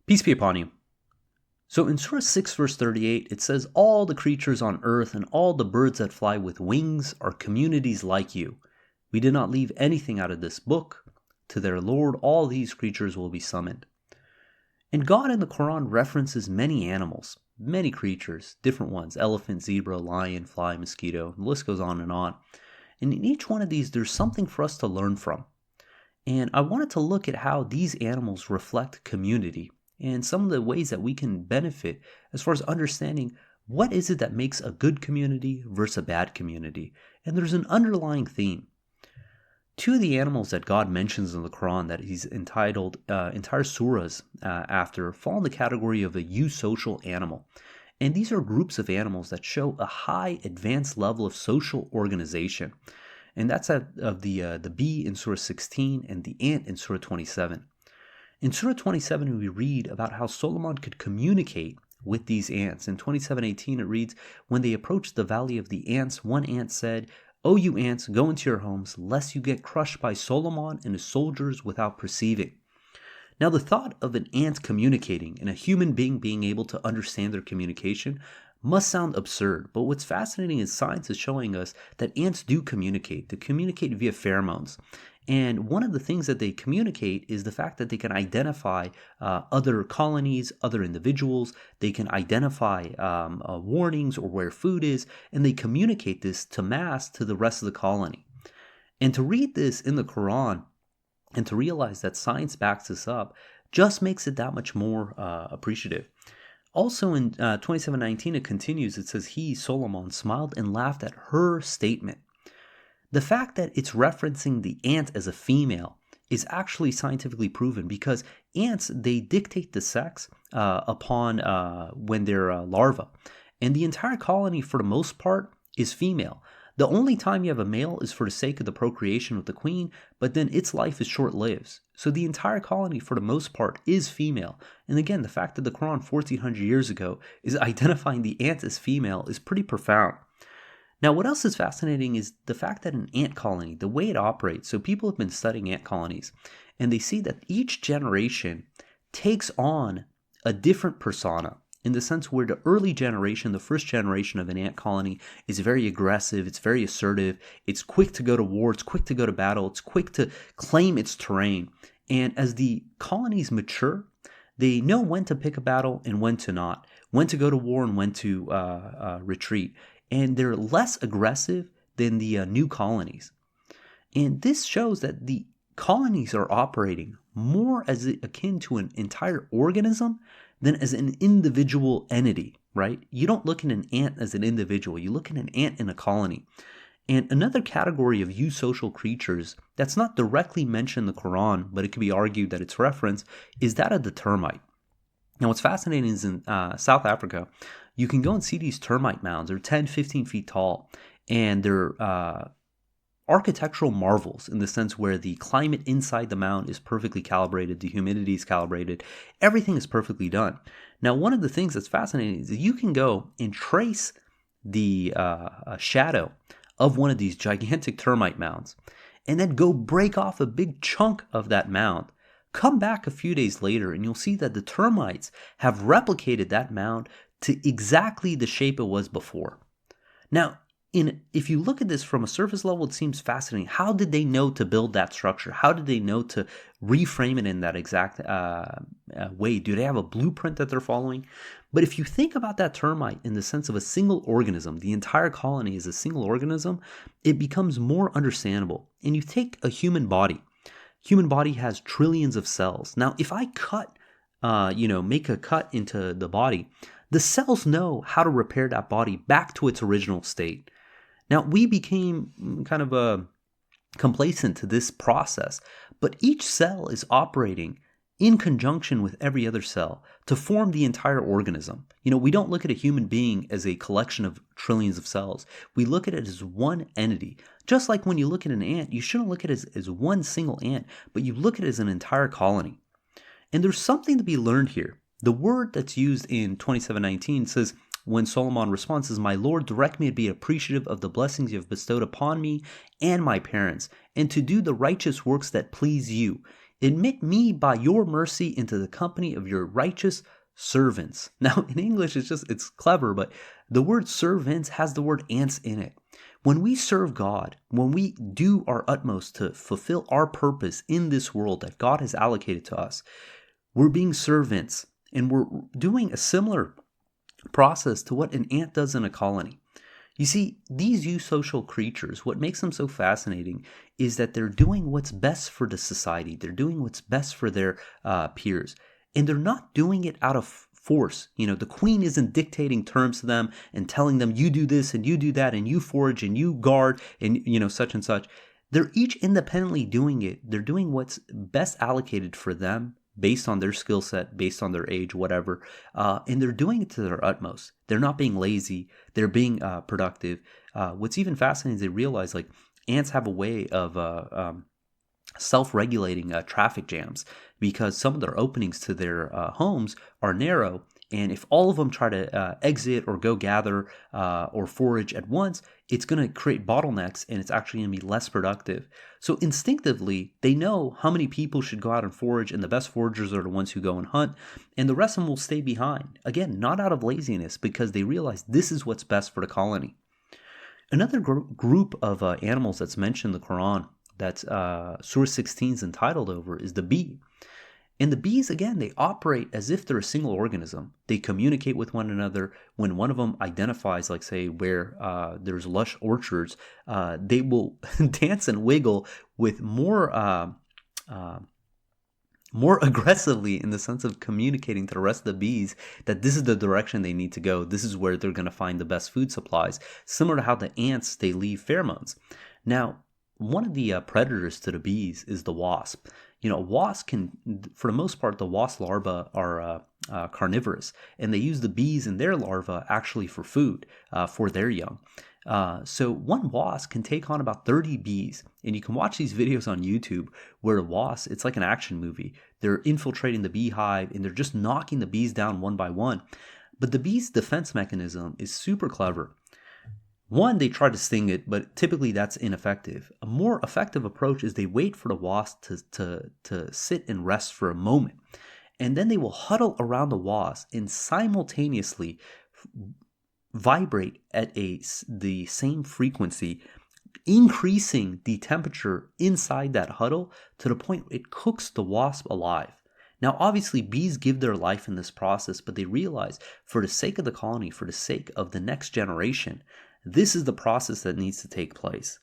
Peace be upon you. So in Surah 6 verse 38, it says, "All the creatures on earth and all the birds that fly with wings are communities like you. We did not leave anything out of this book. To their Lord all these creatures will be summoned." And God in the Quran references many animals, many creatures, different ones: elephant, zebra, lion, fly, mosquito. The list goes on. And in each one of these, there's something for us to learn from. And I wanted to look at how these animals reflect community and some of the ways that we can benefit as far as understanding what is it that makes a good community versus a bad community. And there's an underlying theme. Two of the animals that God mentions in the Quran that he's entitled entire surahs after fall in the category of a eusocial animal. And these are groups of animals that show a high advanced level of social organization. And that's of the bee in Surah 16 and the ant in Surah 27. In Surah 27, we read about how Solomon could communicate with these ants. In 27:18, it reads, "When they approached the valley of the ants, one ant said, 'O you ants, go into your homes, lest you get crushed by Solomon and his soldiers without perceiving.'" Now, the thought of an ant communicating and a human being able to understand their communication must sound absurd, but what's fascinating is science is showing us that ants do communicate. They communicate via pheromones. And one of the things that they communicate is the fact that they can identify other colonies, other individuals. They can identify warnings or where food is, and they communicate this to mass to the rest of the colony. And to read this in the Quran and to realize that science backs this up just makes it that much more appreciative. Also in 27:19, it continues. It says, "He, Solomon, smiled and laughed at her statement." The fact that it's referencing the ant as a female is actually scientifically proven because ants, they dictate the sex upon when they're larvae. And the entire colony, for the most part, is female. The only time you have a male is for the sake of the procreation with the queen, but then its life is short-lived. So the entire colony, for the most part, is female. And again, the fact that the Quran 1400 years ago is identifying the ant as female is pretty profound. Now, what else is fascinating is the fact that an ant colony, the way it operates, so people have been studying ant colonies, and they see that each generation takes on a different persona, in the sense where the early generation, the first generation of an ant colony, is very aggressive, it's very assertive, it's quick to go to war, it's quick to go to battle, it's quick to claim its terrain. And as the colonies mature, they know when to pick a battle and when to not, when to go to war and when to retreat. And they're less aggressive than the new colonies. And this shows that the colonies are operating more as akin to an entire organism than as an individual entity, right? You don't look at an ant as an individual. You look at an ant in a colony. And another category of eusocial creatures that's not directly mentioned in the Quran, but it could be argued that it's referenced, is that of the termite. Now, what's fascinating is in South Africa, you can go and see these termite mounds. They're 10, 15 feet tall, and they're architectural marvels in the sense where the climate inside the mound is perfectly calibrated, the humidity is calibrated, everything is perfectly done. Now, one of the things that's fascinating is that you can go and trace the shadow of one of these gigantic termite mounds, and then go break off a big chunk of that mound. Come back a few days later, and you'll see that the termites have replicated that mound to exactly the shape it was before. Now, if you look at this from a surface level, it seems fascinating. How did they know to build that structure? How did they know to reframe it in that exact way? Do they have a blueprint that they're following? But if you think about that termite in the sense of a single organism, the entire colony is a single organism, it becomes more understandable. And you take a human body. Human body has trillions of cells. Now, if I make a cut into the body, the cells know how to repair that body back to its original state. Now, we became kind of complacent to this process, but each cell is operating in conjunction with every other cell to form the entire organism. We don't look at a human being as a collection of trillions of cells. We look at it as one entity. Just like when you look at an ant, you shouldn't look at it as one single ant, but you look at it as an entire colony. And there's something to be learned here. The word that's used in 27:19 says, when Solomon responds, says, "My Lord, direct me to be appreciative of the blessings you have bestowed upon me and my parents, and to do the righteous works that please you. Admit me by your mercy into the company of your righteous servants. Now, in English, it's clever, but the word servants has the word ants in it. When we serve God, when we do our utmost to fulfill our purpose in this world that God has allocated to us, we're being servants, and we're doing a similar process to what an ant does in a colony. You see, these eusocial creatures, what makes them so fascinating is that they're doing what's best for the society. They're doing what's best for their peers. And they're not doing it out of force. The queen isn't dictating terms to them and telling them, you do this and you do that and you forage and you guard and, such and such. They're each independently doing it. They're doing what's best allocated for them based on their skill set, based on their age, whatever, and they're doing it to their utmost. They're not being lazy. They're being productive. What's even fascinating is they realize, like, ants have a way of self-regulating traffic jams, because some of their openings to their homes are narrow, and if all of them try to exit or go gather or forage at once, it's going to create bottlenecks, and it's actually going to be less productive. So instinctively, they know how many people should go out and forage, and the best foragers are the ones who go and hunt, and the rest of them will stay behind. Again, not out of laziness, because they realize this is what's best for the colony. Another group of animals that's mentioned in the Quran that Surah 16 is entitled over is the bee. And the bees, again, they operate as if they're a single organism. They communicate with one another. When one of them identifies, like, say, where there's lush orchards, they will dance and wiggle with more aggressively, in the sense of communicating to the rest of the bees that this is the direction they need to go. This is where they're going to find the best food supplies, similar to how the ants, they leave pheromones. Now, one of the predators to the bees is the wasp. A wasp can, for the most part, the wasp larvae are carnivorous, and they use the bees and their larvae actually for food for their young. So one wasp can take on about 30 bees, and you can watch these videos on YouTube where a wasp, it's like an action movie. They're infiltrating the beehive, and they're just knocking the bees down one by one. But the bee's defense mechanism is super clever. One, they try to sting it, but typically that's ineffective. A more effective approach is they wait for the wasp to sit and rest for a moment. And then they will huddle around the wasp and simultaneously vibrate at the same frequency, increasing the temperature inside that huddle to the point it cooks the wasp alive. Now, obviously, bees give their life in this process, but they realize, for the sake of the colony, for the sake of the next generation, this is the process that needs to take place.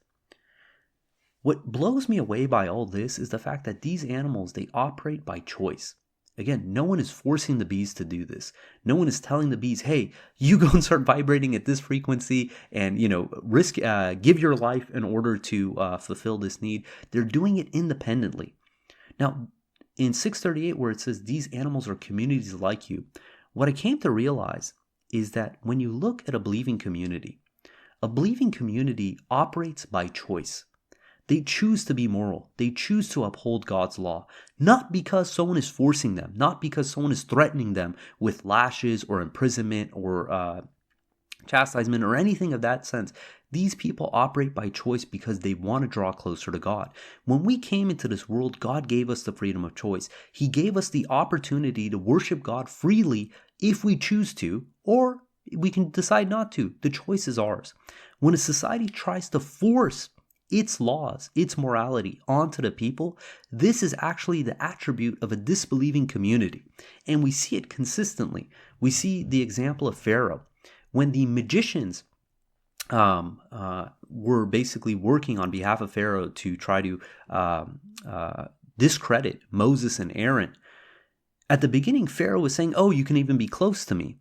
What blows me away by all this is the fact that these animals, they operate by choice. Again, no one is forcing the bees to do this. No one is telling the bees, hey, you go and start vibrating at this frequency and, risk, give your life in order to fulfill this need. They're doing it independently. Now, in 638, where it says these animals are communities like you, what I came to realize is that when you look at a believing community operates by choice. They choose to be moral. They choose to uphold God's law, not because someone is forcing them, not because someone is threatening them with lashes or imprisonment or chastisement or anything of that sense. These people operate by choice because they want to draw closer to God. When we came into this world, God gave us the freedom of choice. He gave us the opportunity to worship God freely if we choose to, or we can decide not to. The choice is ours. When a society tries to force its laws, its morality onto the people, this is actually the attribute of a disbelieving community. And we see it consistently. We see the example of Pharaoh. When the magicians were basically working on behalf of Pharaoh to try to discredit Moses and Aaron, at the beginning, Pharaoh was saying, oh, you can even be close to me.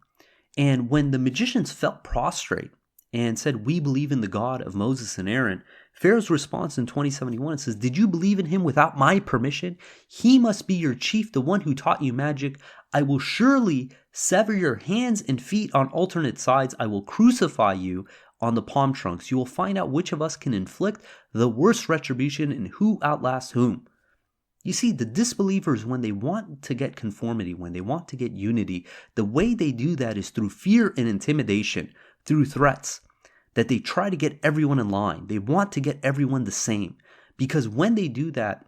And when the magicians fell prostrate and said, we believe in the God of Moses and Aaron, Pharaoh's response in 2071 says, did you believe in him without my permission? He must be your chief, the one who taught you magic. I will surely sever your hands and feet on alternate sides. I will crucify you on the palm trunks. You will find out which of us can inflict the worst retribution and who outlasts whom. You see, the disbelievers, when they want to get conformity, when they want to get unity, the way they do that is through fear and intimidation, through threats, that they try to get everyone in line. They want to get everyone the same, because when they do that,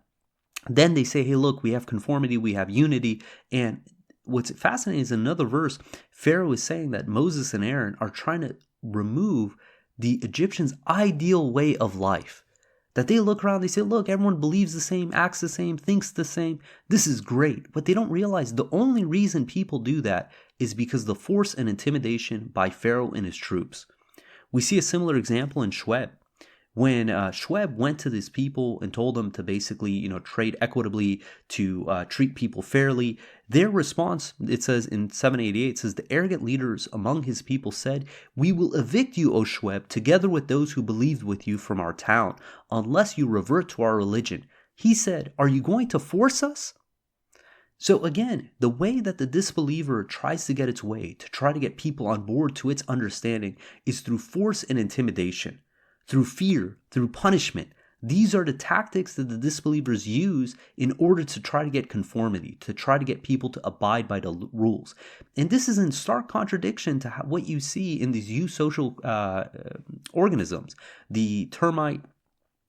Then they say, hey, look, we have conformity, we have unity. And what's fascinating is another verse, Pharaoh is saying that Moses and Aaron are trying to remove the Egyptians' ideal way of life. That they look around, they say, look, everyone believes the same, acts the same, thinks the same. This is great. But they don't realize the only reason people do that is because of the force and intimidation by Pharaoh and his troops. We see a similar example in Shoaib. When Shoaib went to these people and told them to basically, trade equitably, to treat people fairly, their response, it says in 788, says, the arrogant leaders among his people said, we will evict you, O Shoaib, together with those who believed with you from our town, unless you revert to our religion. He said, are you going to force us? So again, the way that the disbeliever tries to get its way, to try to get people on board to its understanding, is through force and intimidation, through fear, through punishment. These are the tactics that the disbelievers use in order to try to get conformity, to try to get people to abide by the rules. And this is in stark contradiction to what you see in these eusocial organisms, the termite,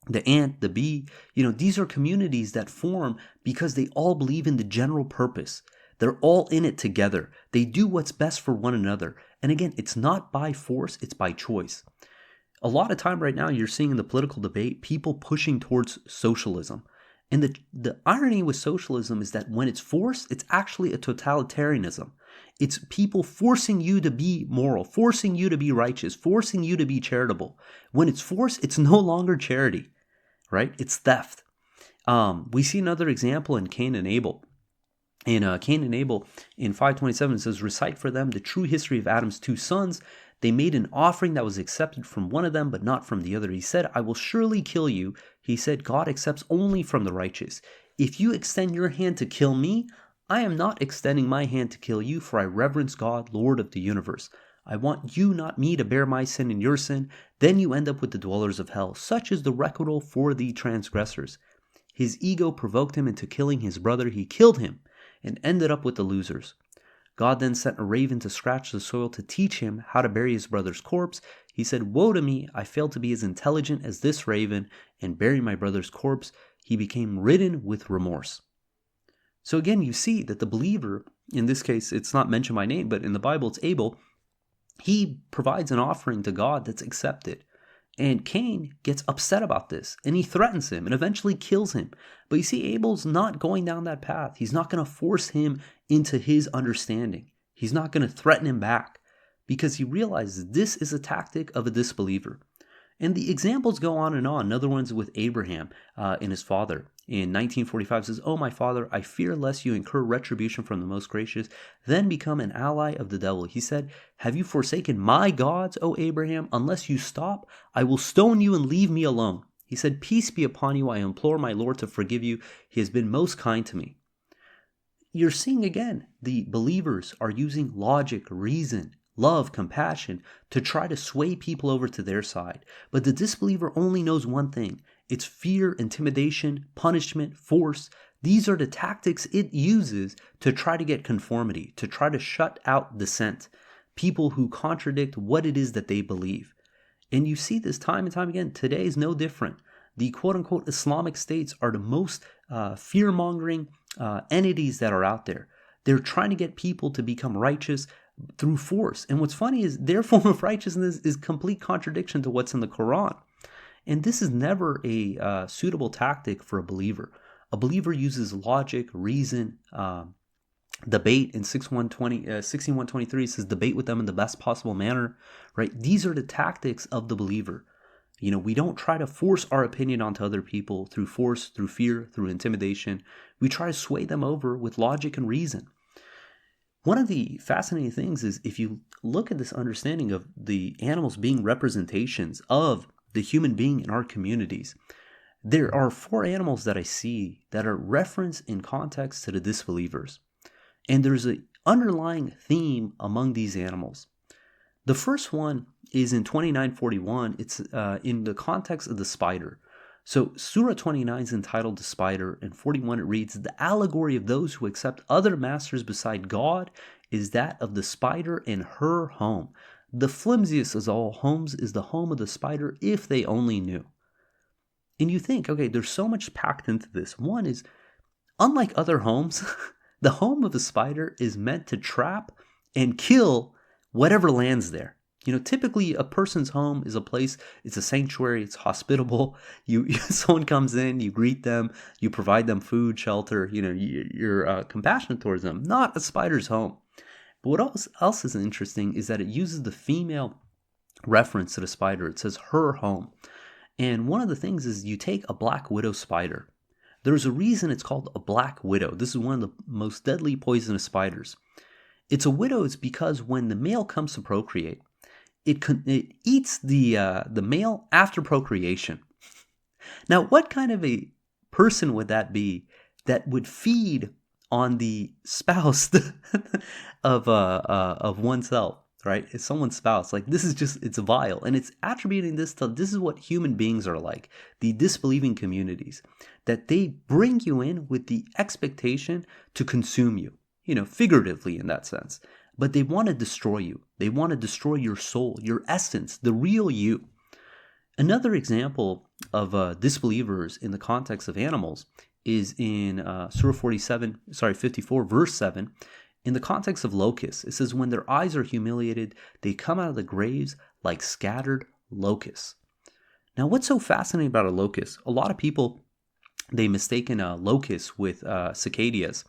the ant, the bee. These are communities that form because they all believe in the general purpose. They're all in it together. They do what's best for one another. And again, it's not by force, it's by choice. A lot of time right now, you're seeing in the political debate, people pushing towards socialism. And the irony with socialism is that when it's forced, it's actually a totalitarianism. It's people forcing you to be moral, forcing you to be righteous, forcing you to be charitable. When it's forced, it's no longer charity, right? It's theft. We see another example in Cain and Abel. In Cain and Abel, in 527, it says, recite for them the true history of Adam's two sons. They made an offering that was accepted from one of them, but not from the other. He said, I will surely kill you. He said, God accepts only from the righteous. If you extend your hand to kill me, I am not extending my hand to kill you, for I reverence God, Lord of the universe. I want you, not me, to bear my sin and your sin. Then you end up with the dwellers of hell. Such is the requital for the transgressors. His ego provoked him into killing his brother. He killed him and ended up with the losers. God then sent a raven to scratch the soil to teach him how to bury his brother's corpse. He said, woe to me, I failed to be as intelligent as this raven and bury my brother's corpse. He became ridden with remorse. So again, you see that the believer, in this case, it's not mentioned by name, but in the Bible, it's Abel. He provides an offering to God that's accepted. And Cain gets upset about this, and he threatens him and eventually kills him. But you see, Abel's not going down that path. He's not going to force him into his understanding. He's not going to threaten him back because he realizes this is a tactic of a disbeliever. And the examples go on and on. Another one's with Abraham and his father. In 1945 says, oh, my father, I fear lest you incur retribution from the most gracious, then become an ally of the devil. He said, have you forsaken my gods, O Abraham? Unless you stop, I will stone you and leave me alone. He said, peace be upon you. I implore my Lord to forgive you. He has been most kind to me. You're seeing again, the believers are using logic, reason, love, compassion to try to sway people over to their side. But the disbeliever only knows one thing. It's fear, intimidation, punishment, force. These are the tactics it uses to try to get conformity, to try to shut out dissent, people who contradict what it is that they believe. And you see this time and time again. Today is no different. The quote-unquote Islamic states are the most fear-mongering entities that are out there. They're trying to get people to become righteous through force. And what's funny is their form of righteousness is complete contradiction to what's in the Quran. And this is never a suitable tactic for a believer. A believer uses logic, reason, debate. In 16:123 says, debate with them in the best possible manner, right? These are the tactics of the believer. We don't try to force our opinion onto other people through force, through fear, through intimidation. We try to sway them over with logic and reason. One of the fascinating things is if you look at this understanding of the animals being representations of the human being in our communities, there are 4 animals that I see that are referenced in context to the disbelievers. And there's an underlying theme among these animals. The first one is in 29:41. It's in the context of the spider. So Surah 29 is entitled The Spider, and 41 it reads, the allegory of those who accept other masters beside God is that of the spider in her home. The flimsiest of all homes is the home of the spider, if they only knew. And you think, okay, there's so much packed into this. One is Unlike other homes, the home of a spider is meant to trap and kill whatever lands there. Typically a person's home is a place, it's a sanctuary, it's hospitable. Someone comes in, you greet them, you provide them food, shelter, you're compassionate towards them. Not a spider's home. But what else is interesting is that it uses the female reference to the spider. It says her home. And one of the things is you take a black widow spider. There's a reason it's called a black widow. This is one of the most deadly poisonous spiders. It's a widow is because when the male comes to procreate, it eats the male after procreation. Now, what kind of a person would that be that would feed on the spouse of oneself, right? It's someone's spouse. Like, this is just, it's vile. And it's attributing this is what human beings are like, the disbelieving communities, that they bring you in with the expectation to consume you, figuratively in that sense. But they want to destroy you. They want to destroy your soul, your essence, the real you. Another example of disbelievers in the context of animals is in Surah 54, verse 7. In the context of locusts, it says, when their eyes are humiliated, they come out of the graves like scattered locusts. Now, what's so fascinating about a locust? A lot of people, they mistaken locusts with cicadas.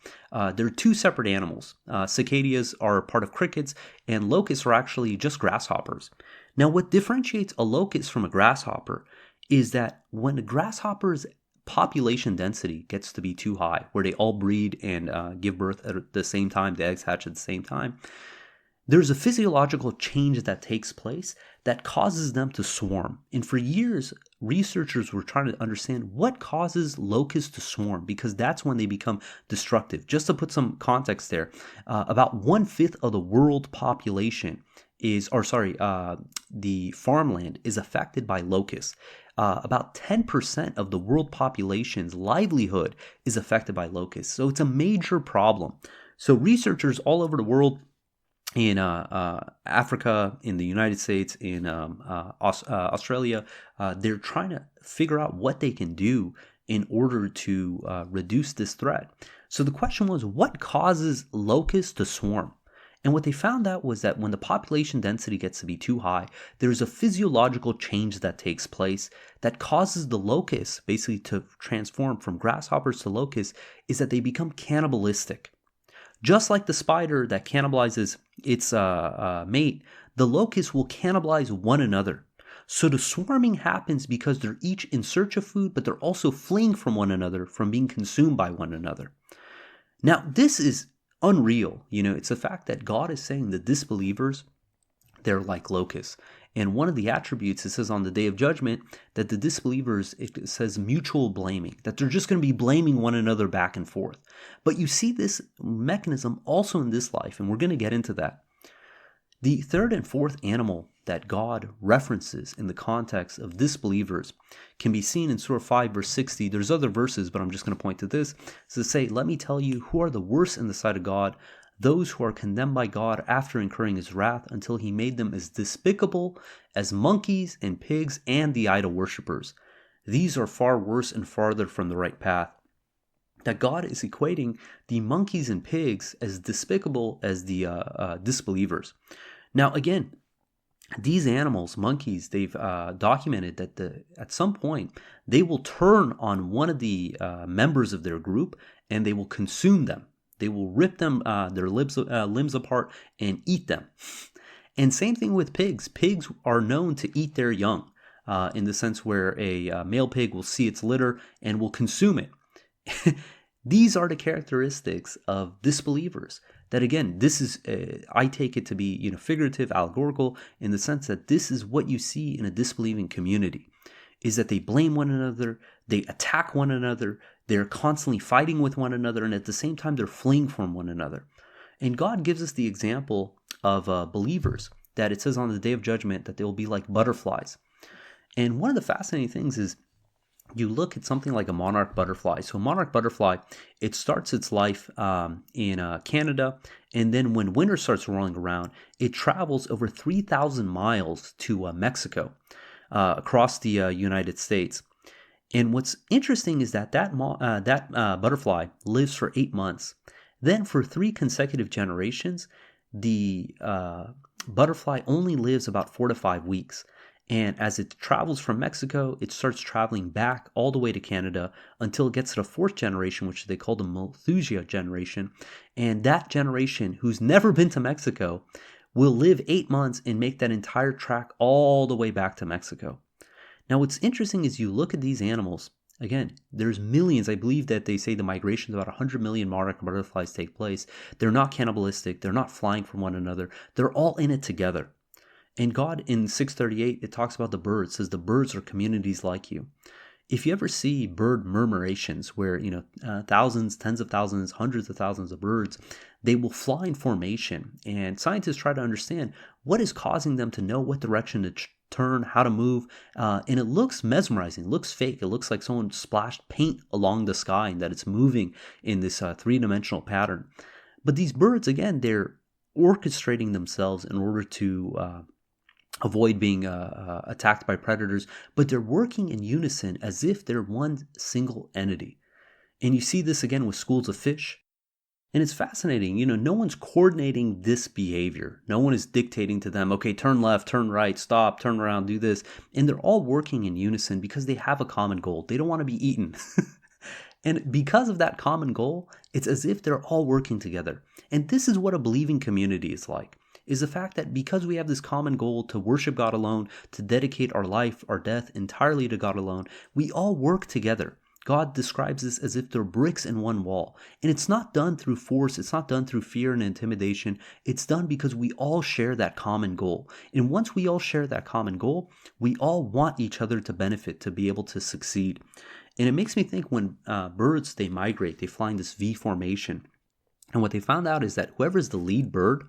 They're two separate animals. Cicadas are part of crickets, and locusts are actually just grasshoppers. Now, what differentiates a locust from a grasshopper is that when a grasshopper's population density gets to be too high, where they all breed and give birth at the same time, the eggs hatch at the same time, there's a physiological change that takes place that causes them to swarm. And for years, researchers were trying to understand what causes locusts to swarm, because that's when they become destructive. Just to put some context there, about 1/5 of the world population the farmland is affected by locusts. About 10% of the world population's livelihood is affected by locusts. So it's a major problem. So researchers all over the world, in Africa, in the United States, in Australia, they're trying to figure out what they can do in order to reduce this threat. So the question was, what causes locusts to swarm? And what they found out was that when the population density gets to be too high, there's a physiological change that takes place that causes the locusts basically to transform from grasshoppers to locusts, is that they become cannibalistic. Just like the spider that cannibalizes its mate, the locusts will cannibalize one another. So the swarming happens because they're each in search of food, but they're also fleeing from one another, from being consumed by one another. Now, this is unreal. It's a fact that God is saying the disbelievers, they're like locusts. And one of the attributes, it says on the day of judgment, that the disbelievers, it says mutual blaming, that they're just going to be blaming one another back and forth. But you see this mechanism also in this life, and we're going to get into that. The third and fourth animal that God references in the context of disbelievers can be seen in Surah 5, verse 60. There's other verses, but I'm just going to point to this. It's to say, let me tell you who are the worst in the sight of God, those who are condemned by God after incurring his wrath, until he made them as despicable as monkeys and pigs and the idol worshippers. These are far worse and farther from the right path. That God is equating the monkeys and pigs as despicable as the disbelievers. Now, again, these animals, monkeys, they've documented that at some point they will turn on one of the members of their group and they will consume them. They will rip them their limbs apart and eat them. And same thing with pigs. Pigs are known to eat their young, in the sense where a male pig will see its litter and will consume it. These are the characteristics of disbelievers. That again, this is, I take it to be, figurative, allegorical, in the sense that this is what you see in a disbelieving community, is that they blame one another, they attack one another, they're constantly fighting with one another, and at the same time, they're fleeing from one another. And God gives us the example of believers, that it says on the day of judgment that they will be like butterflies. And one of the fascinating things is, you look at something like a monarch butterfly. So a monarch butterfly, it starts its life in Canada, and then when winter starts rolling around, it travels over 3,000 miles to Mexico, across the United States. And what's interesting is that butterfly lives for 8 months. Then for 3 consecutive generations, the butterfly only lives about 4 to 5 weeks. And as it travels from Mexico, it starts traveling back all the way to Canada until it gets to the fourth generation, which they call the Malthusia generation. And that generation, who's never been to Mexico, will live 8 months and make that entire track all the way back to Mexico. Now, what's interesting is you look at these animals. Again, there's millions. I believe that they say the migrations, about 100 million monarch butterflies take place. They're not cannibalistic. They're not flying from one another. They're all in it together. And God in 638, it talks about the birds. It says the birds are communities like you. If you ever see bird murmurations where, thousands, tens of thousands, hundreds of thousands of birds, they will fly in formation. And scientists try to understand what is causing them to know what direction to turn, how to move. And it looks mesmerizing. It looks fake. It looks like someone splashed paint along the sky and that it's moving in this three-dimensional pattern. But these birds, again, they're orchestrating themselves in order to avoid being attacked by predators, but they're working in unison as if they're one single entity. And you see this again with schools of fish. And it's fascinating. No one's coordinating this behavior. No one is dictating to them, okay, turn left, turn right, stop, turn around, do this. And they're all working in unison because they have a common goal. They don't want to be eaten. And because of that common goal, it's as if they're all working together. And this is what a believing community is like. Is the fact that because we have this common goal to worship God alone, to dedicate our life, our death entirely to God alone, we all work together. God describes this as if they're bricks in one wall. And it's not done through force. It's not done through fear and intimidation. It's done because we all share that common goal. And once we all share that common goal, we all want each other to benefit, to be able to succeed. And it makes me think when birds, they migrate, they fly in this V formation. And what they found out is that whoever's the lead bird,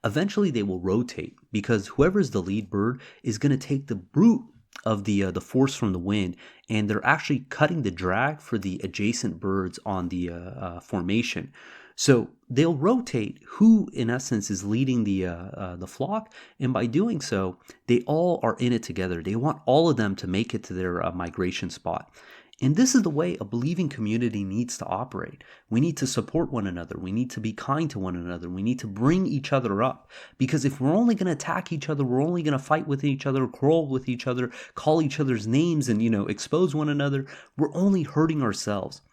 eventually they will rotate because whoever's the lead bird is going to take the brute of the force from the wind, and they're actually cutting the drag for the adjacent birds on the formation. So they'll rotate who, in essence, is leading the flock, and by doing so, they all are in it together. They want all of them to make it to their migration spot. And this is the way a believing community needs to operate. We need to support one another. We need to be kind to one another. We need to bring each other up. Because if we're only going to attack each other, we're only going to fight with each other, quarrel with each other, call each other's names, and, expose one another, we're only hurting ourselves.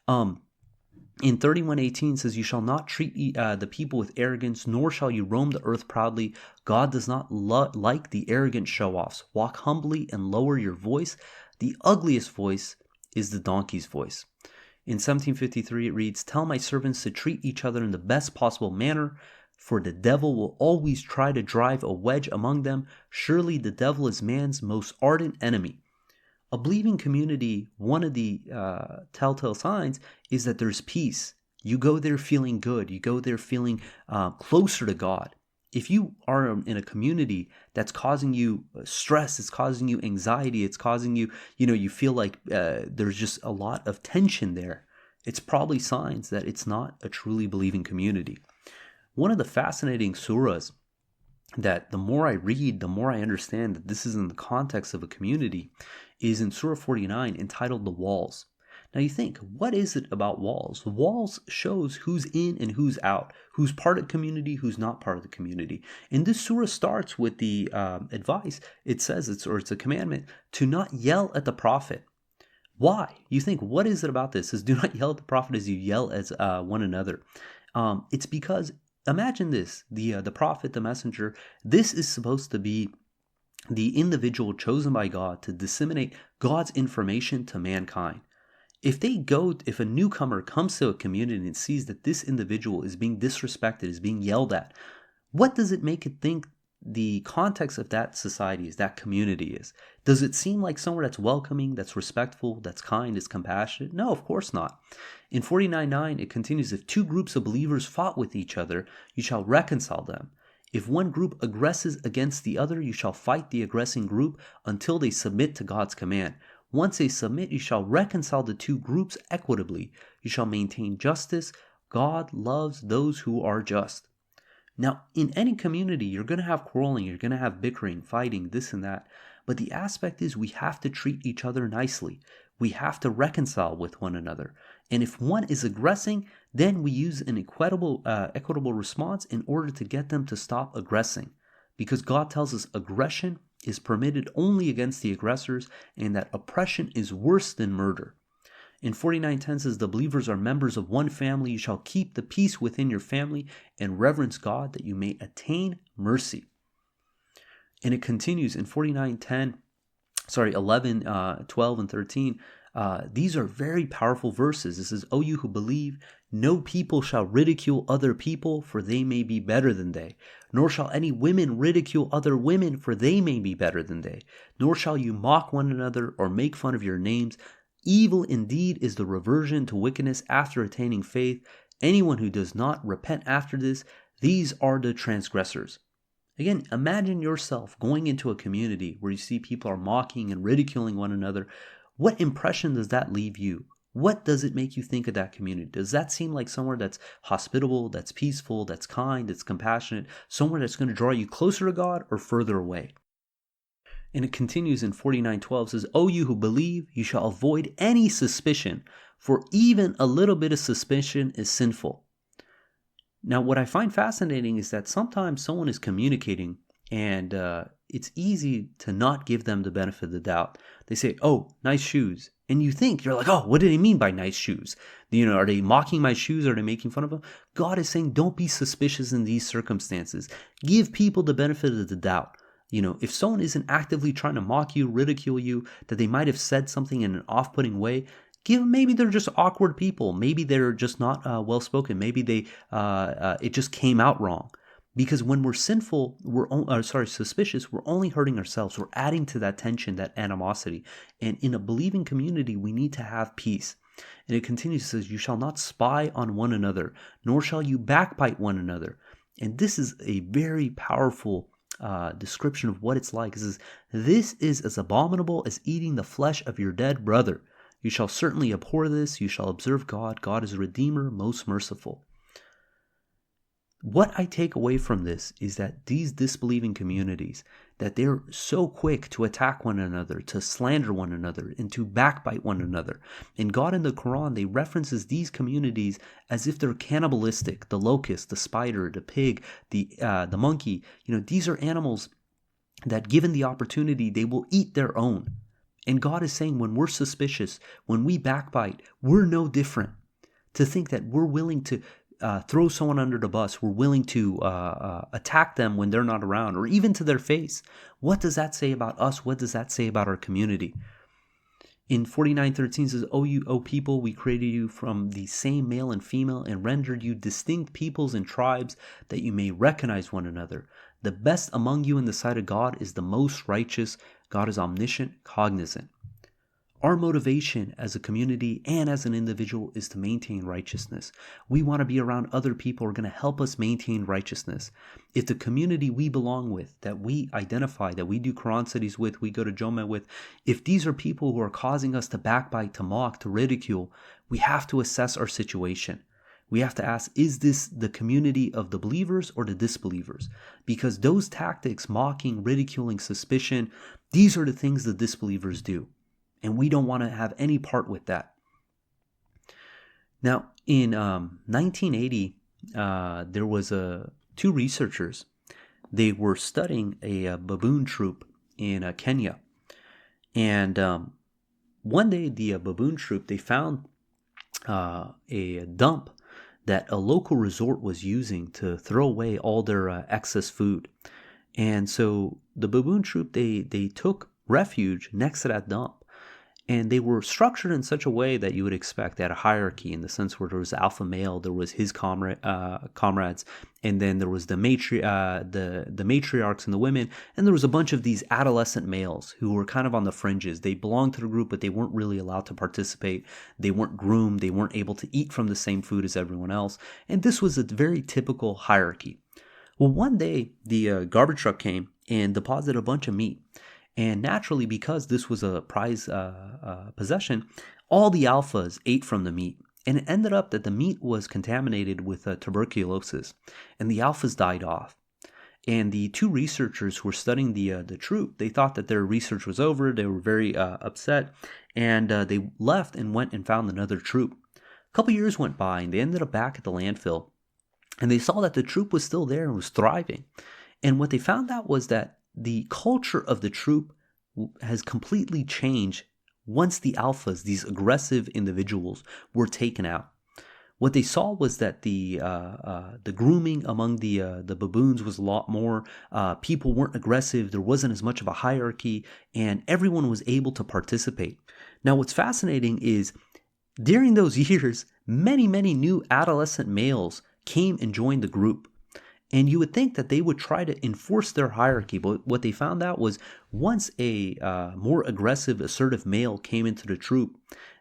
In 31:18 says, "You shall not treat the people with arrogance, nor shall you roam the earth proudly. God does not like the arrogant show-offs. Walk humbly and lower your voice. The ugliest voice is the donkey's voice." In 1753 it reads, "Tell my servants to treat each other in the best possible manner, for the devil will always try to drive a wedge among them. Surely the devil is man's most ardent enemy." A believing community, one of the telltale signs is that there's peace. You go there feeling good. You go there feeling closer to God. If you are in a community that's causing you stress, it's causing you anxiety, it's causing you, you feel like there's just a lot of tension there, it's probably signs that it's not a truly believing community. One of the fascinating surahs that the more I read, the more I understand that this is in the context of a community is in Surah 49 entitled The Walls. Now you think, what is it about walls? The walls shows who's in and who's out, who's part of the community, who's not part of the community. And this surah starts with the advice. It says it's a commandment to not yell at the prophet. Why? You think, what is it about this? It says, do not yell at the prophet as you yell as one another. It's because, imagine this, the prophet, the messenger, this is supposed to be the individual chosen by God to disseminate God's information to mankind. If a newcomer comes to a community and sees that this individual is being disrespected, is being yelled at, what does it make it think the context of that society is, that community is? Does it seem like somewhere that's welcoming, that's respectful, that's kind, is compassionate? No, of course not. In 49:9, it continues, "If two groups of believers fought with each other, you shall reconcile them. If one group aggresses against the other, you shall fight the aggressing group until they submit to God's command. Once they submit, you shall reconcile the two groups equitably. You shall maintain justice. God loves those who are just." Now, in any community, you're going to have quarreling, you're going to have bickering, fighting, this and that. But the aspect is we have to treat each other nicely. We have to reconcile with one another. And if one is aggressing, then we use an equitable response in order to get them to stop aggressing. Because God tells us aggression is permitted only against the aggressors, and that oppression is worse than murder. In 49:10 says, the believers are members of one family. You shall keep the peace within your family and reverence God that you may attain mercy. And it continues in 11, 12, and 13. These are very powerful verses. It says, O you who believe, no people shall ridicule other people, for they may be better than they. Nor shall any women ridicule other women, for they may be better than they. Nor shall you mock one another or make fun of your names. Evil indeed is the reversion to wickedness after attaining faith. Anyone who does not repent after this, these are the transgressors. Again, imagine yourself going into a community where you see people are mocking and ridiculing one another. What impression does that leave you? What does it make you think of that community? Does that seem like somewhere that's hospitable, that's peaceful, that's kind, that's compassionate, somewhere that's going to draw you closer to God or further away? And it continues in 49:12, says, O you who believe, you shall avoid any suspicion, for even a little bit of suspicion is sinful. Now, what I find fascinating is that sometimes someone is communicating and it's easy to not give them the benefit of the doubt. They say, oh, nice shoes. And you're like, oh, what do they mean by nice shoes? Are they mocking my shoes? Are they making fun of them? God is saying, don't be suspicious in these circumstances. Give people the benefit of the doubt. If someone isn't actively trying to mock you, ridicule you, that they might have said something in an off-putting way, maybe they're just awkward people. Maybe they're just not well-spoken. Maybe it just came out wrong. Because when we're suspicious, we're only hurting ourselves. We're adding to that tension, that animosity. And in a believing community, we need to have peace. And it continues, it says, you shall not spy on one another, nor shall you backbite one another. And this is a very powerful description of what it's like. It says, this is as abominable as eating the flesh of your dead brother. You shall certainly abhor this. You shall observe God. God is a Redeemer, most merciful. What I take away from this is that these disbelieving communities, that they're so quick to attack one another, to slander one another, and to backbite one another. And God in the Quran, they references these communities as if they're cannibalistic. The locust, the spider, the pig, the monkey. These are animals that, given the opportunity, they will eat their own. And God is saying, when we're suspicious, when we backbite, we're no different. To think that we're willing to throw someone under the bus, we're willing to attack them when they're not around, or even to their face. What does that say about us? What does that say about our community? In 49:13 says, O people, we created you from the same male and female and rendered you distinct peoples and tribes that you may recognize one another. The best among you in the sight of God is the most righteous. God is omniscient, cognizant. Our motivation as a community and as an individual is to maintain righteousness. We want to be around other people who are going to help us maintain righteousness. If the community we belong with, that we identify, that we do Quran studies with, we go to Joma with, if these are people who are causing us to backbite, to mock, to ridicule, we have to assess our situation. We have to ask, is this the community of the believers or the disbelievers? Because those tactics, mocking, ridiculing, suspicion, these are the things the disbelievers do. And we don't want to have any part with that. Now, in 1980, there was two researchers. They were studying a baboon troop in Kenya. And one day, the baboon troop, they found a dump that a local resort was using to throw away all their excess food. And so the baboon troop, they took refuge next to that dump. And they were structured in such a way that you would expect. They had a hierarchy in the sense where there was alpha male, there was his comrades, and then there was the matriarchs and the women, and there was a bunch of these adolescent males who were kind of on the fringes. They belonged to the group, but they weren't really allowed to participate. They weren't groomed. They weren't able to eat from the same food as everyone else. And this was a very typical hierarchy. Well, one day, the garbage truck came and deposited a bunch of meat. And naturally, because this was a prize possession, all the alphas ate from the meat. And it ended up that the meat was contaminated with tuberculosis. And the alphas died off. And the two researchers who were studying the troop, they thought that their research was over. They were very upset, and they left and went and found another troop. A couple years went by, and they ended up back at the landfill, and they saw that the troop was still there and was thriving. And what they found out was that the culture of the troop has completely changed once the alphas, these aggressive individuals, were taken out. What they saw was that the grooming among the baboons was a lot more. People weren't aggressive. There wasn't as much of a hierarchy, and everyone was able to participate. Now, what's fascinating is during those years, many new adolescent males came and joined the group. And you would think that they would try to enforce their hierarchy, but what they found out was once a more aggressive, assertive male came into the troop,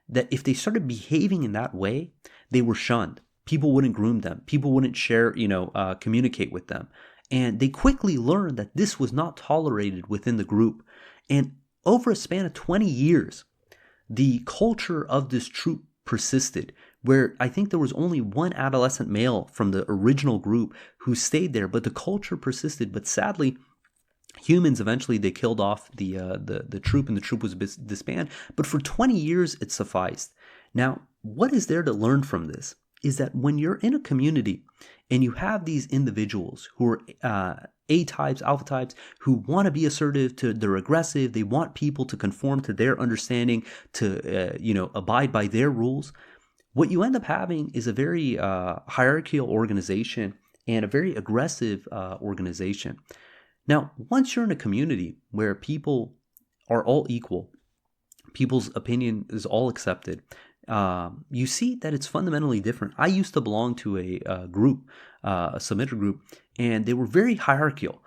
that if they started behaving in that way, they were shunned. People wouldn't groom them. People wouldn't share, communicate with them. And they quickly learned that this was not tolerated within the group. And over a span of 20 years, the culture of this troop persisted, where I think there was only one adolescent male from the original group who stayed there, but the culture persisted. But sadly, humans eventually they killed off the troop, and the troop was disbanded. But for 20 years, it sufficed. Now, what is there to learn from this is that when you're in a community and you have these individuals who are A-types, alpha types, who want to be assertive, they're aggressive, they want people to conform to their understanding, to abide by their rules. What you end up having is a very hierarchical organization and a very aggressive organization. Now, once you're in a community where people are all equal, people's opinion is all accepted, you see that it's fundamentally different. I used to belong to a group, a submitter group, and they were very hierarchical.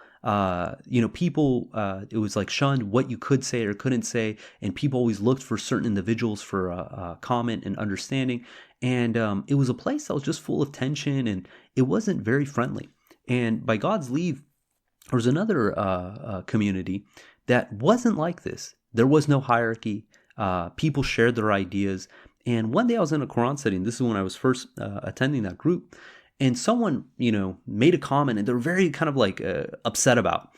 People, it was like shunned what you could say or couldn't say, and people always looked for certain individuals for comment and understanding. And it was a place that was just full of tension, and it wasn't very friendly. And by God's leave, there was another community that wasn't like this. There was no hierarchy. People shared their ideas. And one day I was in a Quran study. This is when I was first attending that group. And someone, made a comment, and they were very kind of like upset about.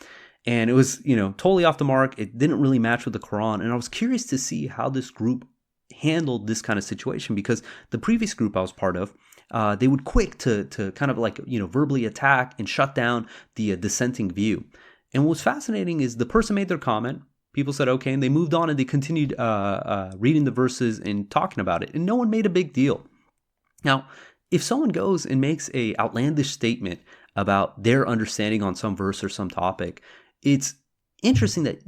And it was, totally off the mark. It didn't really match with the Quran. And I was curious to see how this group handled this kind of situation, because the previous group I was part of, they would quick to kind of like, verbally attack and shut down the dissenting view. And what was fascinating is the person made their comment. People said, okay, and they moved on and they continued reading the verses and talking about it. And no one made a big deal. Now, if someone goes and makes a outlandish statement about their understanding on some verse or some topic, it's interesting that,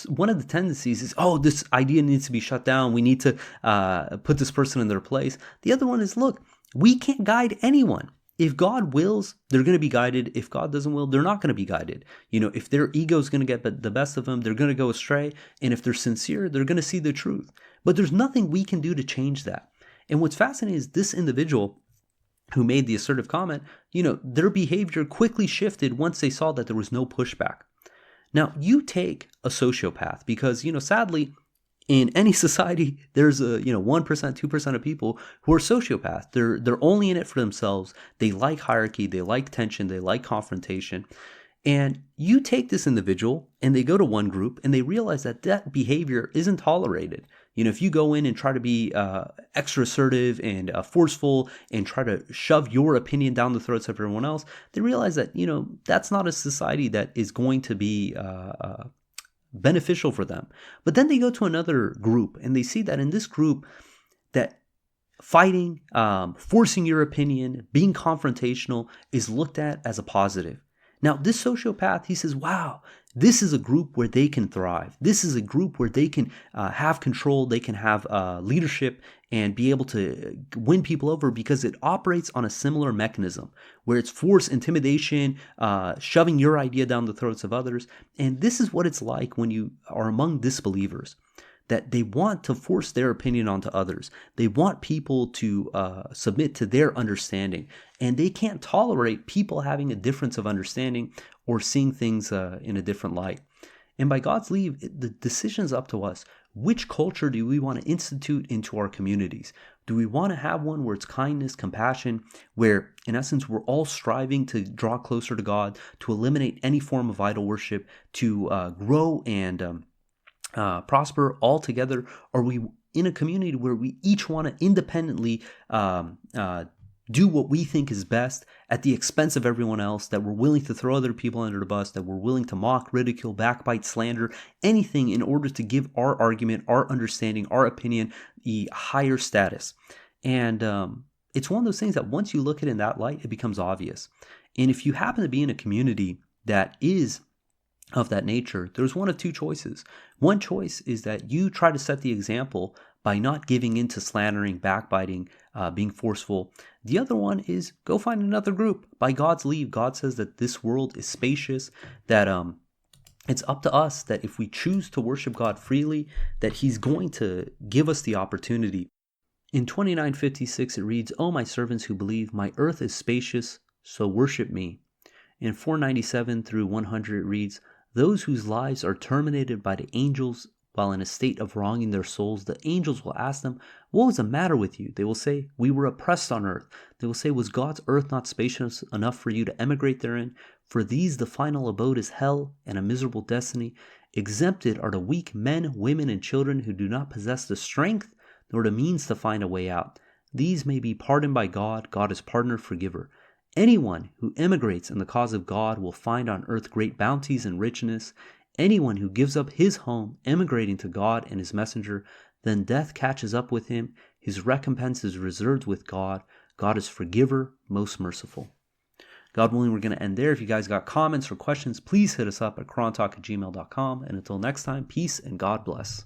one of the tendencies is, oh, this idea needs to be shut down. We need to put this person in their place. The other one is, look, we can't guide anyone. If God wills, they're going to be guided. If God doesn't will, they're not going to be guided. If their ego is going to get the best of them, they're going to go astray. And if they're sincere, they're going to see the truth. But there's nothing we can do to change that. And what's fascinating is this individual who made the assertive comment, their behavior quickly shifted once they saw that there was no pushback. Now, you take a sociopath because, sadly, in any society, there's 1%, 2% of people who are sociopaths. They're only in it for themselves. They like hierarchy. They like tension. They like confrontation. And you take this individual and they go to one group and they realize that behavior isn't tolerated. If you go in and try to be extra assertive and forceful and try to shove your opinion down the throats of everyone else, they realize that, that's not a society that is going to be beneficial for them. But then they go to another group and they see that in this group that fighting, forcing your opinion, being confrontational is looked at as a positive. Now, this sociopath, he says, wow, this is a group where they can thrive. This is a group where they can have control, they can have leadership and be able to win people over because it operates on a similar mechanism where it's force, intimidation, shoving your idea down the throats of others. And this is what it's like when you are among disbelievers, that they want to force their opinion onto others. They want people to submit to their understanding. And they can't tolerate people having a difference of understanding or seeing things in a different light. And by God's leave, the decision is up to us. Which culture do we want to institute into our communities? Do we want to have one where it's kindness, compassion, where in essence we're all striving to draw closer to God, to eliminate any form of idol worship, to grow and prosper all together? Are we in a community where we each want to independently do what we think is best at the expense of everyone else, that we're willing to throw other people under the bus, that we're willing to mock, ridicule, backbite, slander, anything in order to give our argument, our understanding, our opinion the higher status? And it's one of those things that once you look at it in that light, it becomes obvious. And if you happen to be in a community that is of that nature, there's one of two choices. One choice is that you try to set the example by not giving in to slandering, backbiting, being forceful. The other one is go find another group. By God's leave, God says that this world is spacious, that it's up to us, that if we choose to worship God freely, that He's going to give us the opportunity. In 29:56 it reads, "O my servants who believe, my earth is spacious, so worship me." In 497 through 100 it reads, "Those whose lives are terminated by the angels while in a state of wronging their souls, the angels will ask them, 'What was the matter with you?' They will say, 'We were oppressed on earth.' They will say, 'Was God's earth not spacious enough for you to emigrate therein? For these the final abode is hell and a miserable destiny. Exempted are the weak men, women, and children who do not possess the strength nor the means to find a way out. These may be pardoned by God. God is pardoner, forgiver. Anyone who emigrates in the cause of God will find on earth great bounties and richness. Anyone who gives up his home, emigrating to God and His messenger, then death catches up with him. His recompense is reserved with God. God is forgiver, most merciful." God willing, we're going to end there. If you guys got comments or questions, please hit us up at QuranTalk@gmail.com. And until next time, peace and God bless.